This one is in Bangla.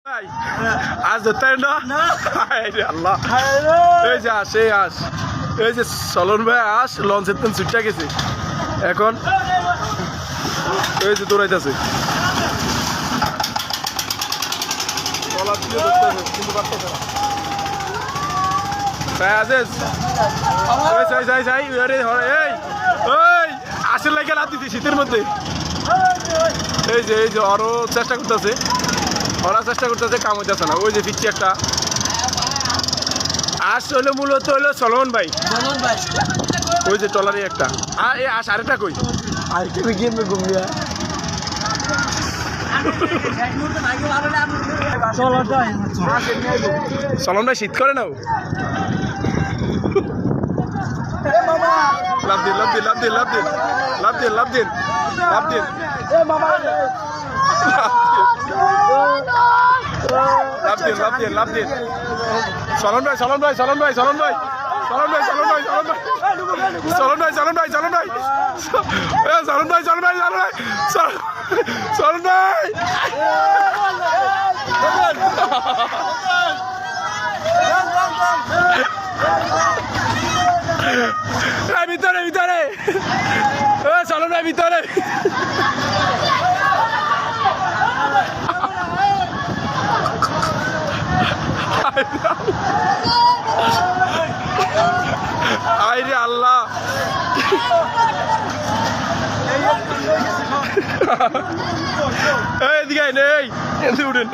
আজ ধরতে না আল্লাহ এই যে আস এই আস এই যে চলন ভাই আস লঞ্চের তেন ছুটটা গেছে এখন এই যে দৌড়াইতেছে আসের লাগে রাত দিতে শীতের মধ্যে এই যে আরো চেষ্টা করতেছে ওরা চেষ্টা করতেছে কাম হইতেছে না ওই যে পিচ্ছি একটা আস হইলো মূলত হইলো সলমন ভাই ওই যে টলারি একটা আর এই আস আরেকটা কই আরেকটা গিয়ে ঘুমিয়া সলমন ভাই শীত করে নাও লাভ দিন লাভ দিন লাভ দিন লাভ দিন লাভ দিন লাভ দিন লাভ দিন লাভ দিন লাভ দিন লাভ দিন সলন ভাই সলন ভাই সলন ভাই সলন ভাই সলন ভাই সলন ভাই সলন ভাই সলন ভাই সলন ভাই সলন ভাই সলন ভাই সলন ভাই সলন ভাই সলন ভাই ভিতরে ভিতরে সলন ভাই ভিতরে আরে আল্লাহ এই দিকে নেই উঠেন